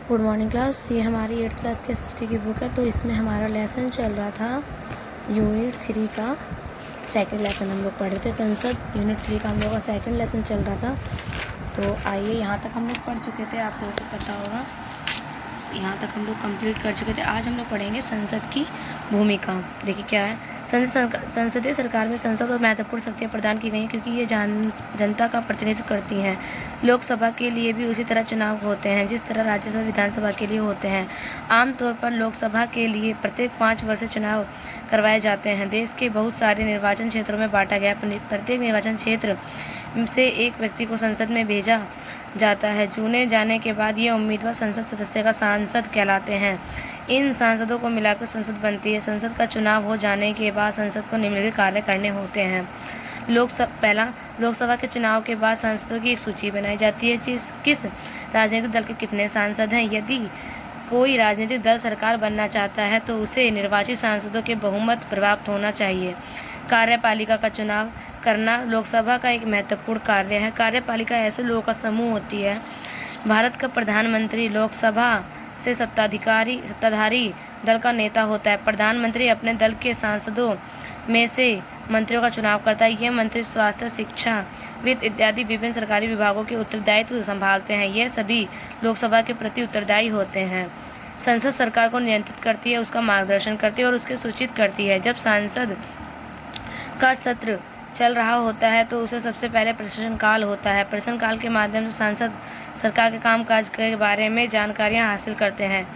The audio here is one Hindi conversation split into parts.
Good morning class. ये हमारी 8th क्लास की SST की बुक है, तो इसमें हमारा लेसन चल रहा था यूनिट 3 का सेकंड लेसन हम लोग पढ़ रहे थे। संसद यूनिट 3 का हम लोग का सेकंड लेसन चल रहा था। तो आइए, यहाँ तक हम लोग पढ़ चुके थे, आप लोगों को पता होगा, यहाँ तक हम लोग कंप्लीट कर चुके थे। आज हम लोग पढ़ेंगे संसद की भूमिका। देखिए क्या है। संसदीय सरकार में संसद और महत्वपूर्ण शक्तियाँ प्रदान की गई हैं, क्योंकि ये जनता का प्रतिनिधित्व करती हैं। लोकसभा के लिए भी उसी तरह चुनाव होते हैं जिस तरह राज्यसभा विधानसभा के लिए होते हैं। आमतौर पर लोकसभा के लिए प्रत्येक 5 वर्ष चुनाव करवाए जाते हैं। देश के बहुत सारे निर्वाचन क्षेत्रों में बांटा गया। प्रत्येक निर्वाचन क्षेत्र से एक व्यक्ति को संसद में भेजा जाता है। चुने जाने के बाद ये उम्मीदवार संसद सदस्य का सांसद कहलाते हैं। इन सांसदों को मिलाकर संसद बनती है। संसद का चुनाव हो जाने के बाद संसद को निम्नलिखित कार्य करने होते हैं। पहला, लोकसभा के चुनाव के बाद सांसदों की एक सूची बनाई जाती है। किस राजनीतिक दल के कितने सांसद हैं। यदि कोई राजनीतिक दल सरकार बनना चाहता है तो उसे निर्वाचित सांसदों के बहुमत प्राप्त होना चाहिए। कार्यपालिका का चुनाव करना लोकसभा का एक महत्वपूर्ण कार्य है। कार्यपालिका ऐसे लोगों का समूह होती है। भारत का प्रधानमंत्री लोकसभा से सत्ताधारी दल का नेता होता है। प्रधानमंत्री अपने दल के सांसदों में से मंत्रियों का चुनाव करता है। यह मंत्री स्वास्थ्य, शिक्षा, वित्त इत्यादि विभिन्न सरकारी विभागों के उत्तरदायित्व संभालते हैं। यह सभी लोकसभा के प्रति उत्तरदायी होते हैं। संसद सरकार को नियंत्रित करती है, उसका मार्गदर्शन करती है और उसके सूचित करती है। जब संसद का सत्र चल रहा होता है तो उसे सबसे पहले प्रश्नकाल होता है। प्रश्नकाल के माध्यम से सांसद सरकार के कामकाज के बारे में जानकारियां हासिल करते हैं।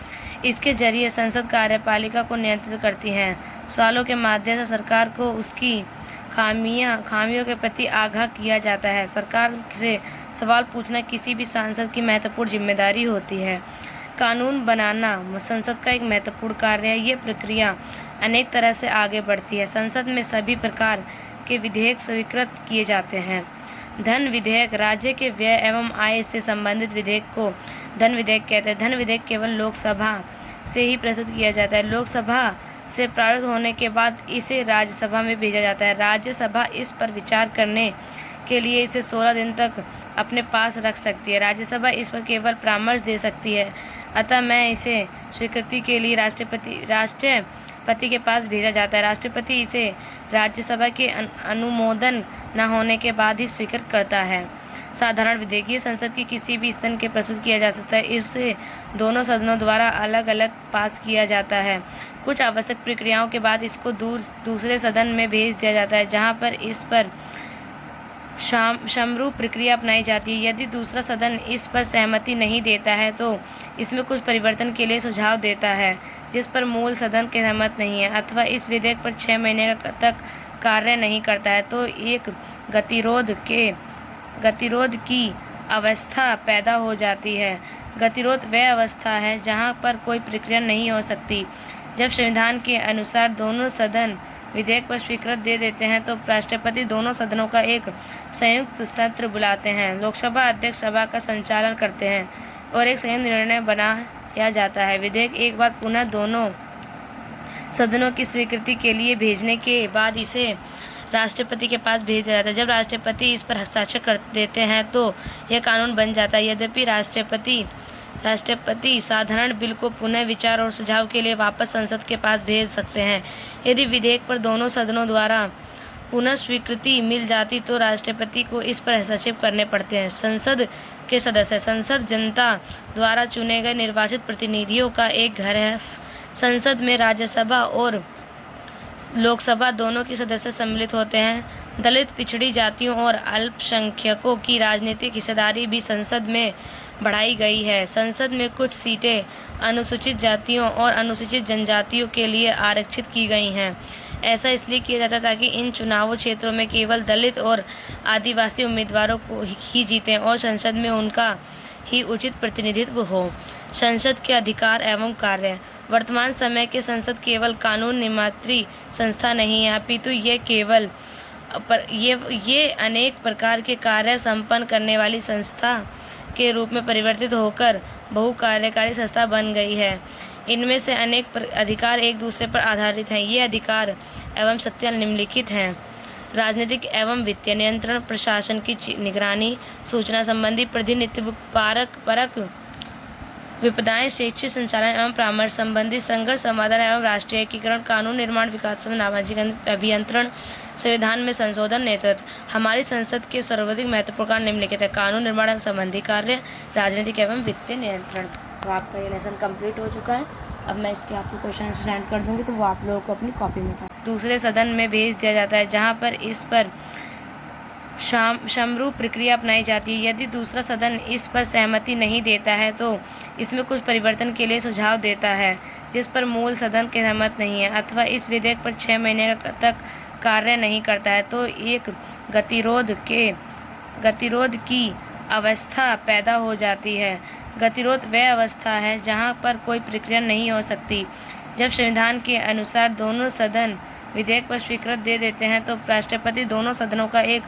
इसके जरिए संसद कार्यपालिका को नियंत्रित करती है। सवालों के माध्यम से सरकार को उसकी खामियों के प्रति आगाह किया जाता है। सरकार से सवाल पूछना किसी भी सांसद की महत्वपूर्ण जिम्मेदारी होती है। कानून बनाना संसद का एक महत्वपूर्ण कार्य है। ये प्रक्रिया अनेक तरह से आगे बढ़ती है। संसद में सभी प्रकार के विधेयक स्वीकृत किए जाते हैं। धन विधेयक, राज्य के व्यय एवं आय से संबंधित विधेयक को धन विधेयक कहते हैं। धन विधेयक केवल लोकसभा से ही प्रस्तुत किया जाता है। लोकसभा से पारित होने के बाद इसे राज्यसभा में भेजा जाता है। राज्यसभा इस पर विचार करने के लिए इसे 16 दिन तक अपने पास रख सकती है। राज्यसभा इस पर केवल परामर्श दे सकती है। अतः मैं इसे स्वीकृति के लिए राष्ट्रपति के पास भेजा जाता है। राष्ट्रपति इसे राज्यसभा के अनुमोदन न होने के बाद ही स्वीकृत करता है। साधारण विधेयक, ये संसद की किसी भी सदन के प्रस्तुत किया जा सकता है। इसे दोनों सदनों द्वारा अलग अलग पास किया जाता है। कुछ आवश्यक प्रक्रियाओं के बाद इसको दूसरे सदन में भेज दिया जाता है, जहां पर इस पर समरूप प्रक्रिया अपनाई जाती है। यदि दूसरा सदन इस पर सहमति नहीं देता है तो इसमें कुछ परिवर्तन के लिए सुझाव देता है, जिस पर मूल सदन के सहमत नहीं है, अथवा इस विधेयक पर 6 महीने तक कार्य नहीं करता है तो एक गतिरोध की अवस्था पैदा हो जाती है। गतिरोध वह अवस्था है जहां पर कोई प्रक्रिया नहीं हो सकती। जब संविधान के अनुसार दोनों सदन विधेयक पर स्वीकृति दे देते हैं तो राष्ट्रपति दोनों सदनों का एक संयुक्त सत्र बुलाते हैं। लोकसभा अध्यक्ष सभा का संचालन करते हैं और एक संयुक्त निर्णय बनाया जाता है। विधेयक एक बार पुनः दोनों सदनों की स्वीकृति के लिए भेजने के बाद इसे राष्ट्रपति के पास भेजा जाता है। जब राष्ट्रपति इस पर हस्ताक्षर कर देते हैं तो यह कानून बन जाता है। यद्यपि राष्ट्रपति साधारण बिल को पुनः विचार और सुझाव के लिए वापस संसद के पास भेज सकते हैं। यदि विधेयक पर दोनों सदनों द्वारा पुनः स्वीकृति मिल जाती तो राष्ट्रपति को इस पर हस्तक्षेप करने पड़ते हैं। संसद के सदस्य, संसद जनता द्वारा चुने गए निर्वाचित प्रतिनिधियों का एक घर है। संसद में राज्यसभा और लोकसभा दोनों के सदस्य सम्मिलित होते हैं। दलित, पिछड़ी जातियों और अल्पसंख्यकों की राजनीतिक हिस्सेदारी भी संसद में बढ़ाई गई है। संसद में कुछ सीटें अनुसूचित जातियों और अनुसूचित जनजातियों के लिए आरक्षित की गई हैं। ऐसा इसलिए किया जाता है ताकि इन चुनाव क्षेत्रों में केवल दलित और आदिवासी उम्मीदवारों को ही जीतें और संसद में उनका ही उचित प्रतिनिधित्व हो। संसद के अधिकार एवं कार्य, वर्तमान समय के संसद केवल कानून निर्मात्री संस्था नहीं है, अपितु ये अनेक प्रकार के कार्य संपन्न करने वाली संस्था के रूप में परिवर्तित होकर बहुकार्यकारी संस्था बन गई है। इनमें से अनेक अधिकार एक दूसरे पर आधारित हैं। ये अधिकार एवं शक्तियाँ निम्नलिखित हैं: राजनीतिक एवं वित्तीय नियंत्रण, प्रशासन की निगरानी, सूचना संबंधी प्रतिनिधित्व, परक विपदाएं, शैक्षिक संचालन एवं परामर्श संबंधी संघर्ष समाधान एवं राष्ट्रीय एकीकरण, कानून निर्माण, विकास एवं सामाजिक अभियंत्रण, संविधान में संशोधन, नेतृत्व। हमारी संसद के सर्वाधिक महत्वपूर्ण कार्य निम्नलिखित है: कानून निर्माण एवं संबंधी कार्य, राजनीतिक एवं वित्तीय नियंत्रण। तो आपका ये लेसन कंप्लीट हो चुका है। अब मैं इसके आपको क्वेश्चन सेंड कर दूंगी, तो वो आप लोगों को अपनी कॉपी में दूसरे सदन में भेज दिया जाता है, जहाँ पर इस पर समरूप प्रक्रिया अपनाई जाती है। यदि दूसरा सदन इस पर सहमति नहीं देता है तो इसमें कुछ परिवर्तन के लिए सुझाव देता है, जिस पर मूल सदन के सहमत नहीं है, अथवा इस विधेयक पर 6 महीने तक कार्य नहीं करता है, तो एक गतिरोध की अवस्था पैदा हो जाती है। गतिरोध वह अवस्था है जहां पर कोई प्रक्रिया नहीं हो सकती। जब संविधान के अनुसार दोनों सदन विधेयक पर स्वीकृति दे देते हैं, तो राष्ट्रपति दोनों सदनों का एक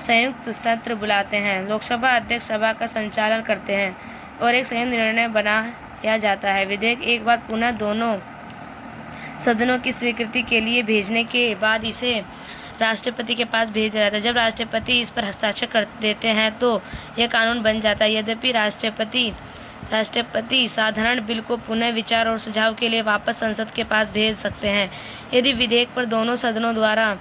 संयुक्त सत्र बुलाते हैं। लोकसभा अध्यक्ष सभा का संचालन करते हैं और एक संयुक्त निर्णय बनाया जाता है। विधेयक एक बार पुनः दोनों सदनों की स्वीकृति के लिए भेजने के बाद इसे राष्ट्रपति के पास भेज दिया जाता है। जब राष्ट्रपति इस पर हस्ताक्षर कर देते हैं तो यह कानून बन जाता है। यद्यपि राष्ट्रपति साधारण बिल को पुनः विचार और सुझाव के लिए वापस संसद के पास भेज सकते हैं। यदि विधेयक पर दोनों सदनों द्वारा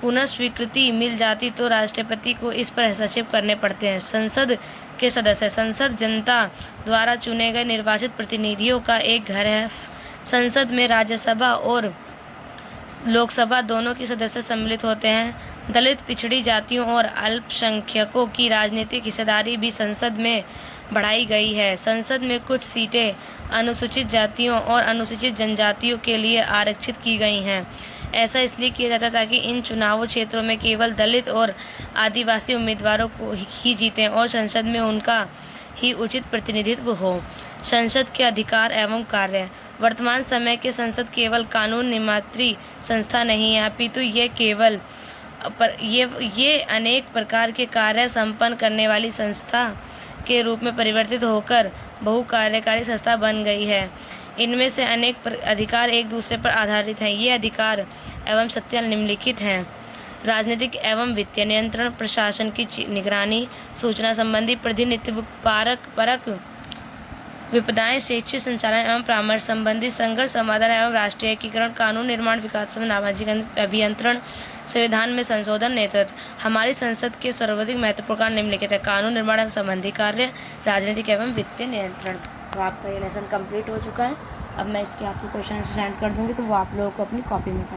पुनः स्वीकृति मिल जाती तो राष्ट्रपति को इस पर हस्तक्षेप करने पड़ते हैं। संसद के सदस्य, संसद जनता द्वारा चुने गए निर्वाचित प्रतिनिधियों का एक घर है। संसद में राज्यसभा और लोकसभा दोनों के सदस्य सम्मिलित होते हैं। दलित, पिछड़ी जातियों और अल्पसंख्यकों की राजनीतिक हिस्सेदारी भी संसद में बढ़ाई गई है। संसद में कुछ सीटें अनुसूचित जातियों और अनुसूचित जनजातियों के लिए आरक्षित की गई हैं। ऐसा इसलिए किया जाता है ताकि इन चुनाव क्षेत्रों में केवल दलित और आदिवासी उम्मीदवारों को ही जीतें और संसद में उनका ही उचित प्रतिनिधित्व हो। संसद के अधिकार एवं कार्य। वर्तमान समय के संसद केवल कानून निर्मात्री संस्था नहीं है, अपितु ये अनेक प्रकार के कार्य संपन्न करने वाली संस्था के रूप में परिवर्तित होकर बहुकार्यकारी संस्था बन गई है। इनमें से अनेक अधिकार एक दूसरे पर आधारित हैं। ये अधिकार एवं सत्ता निम्नलिखित हैं: राजनीतिक एवं वित्तीय नियंत्रण, प्रशासन की निगरानी, सूचना संबंधी प्रतिनिधित्व, परक विपदाएं, शैक्षिक संचालन एवं परामर्श संबंधी संघर्ष समाधान एवं राष्ट्रीय एकीकरण, कानून निर्माण, विकास एवं सामाजिक अभियंत्रण, संविधान में संशोधन, नेतृत्व। हमारी संसद के सर्वाधिक महत्वपूर्ण कार्य निम्नलिखित है: कानून निर्माण एवं संबंधी कार्य, राजनीतिक एवं वित्तीय नियंत्रण। तो आपका ये लेसन कंप्लीट हो चुका है। अब मैं इसके आपको क्वेश्चन सेंड कर दूंगी, तो वो आप लोगों को अपनी कॉपी में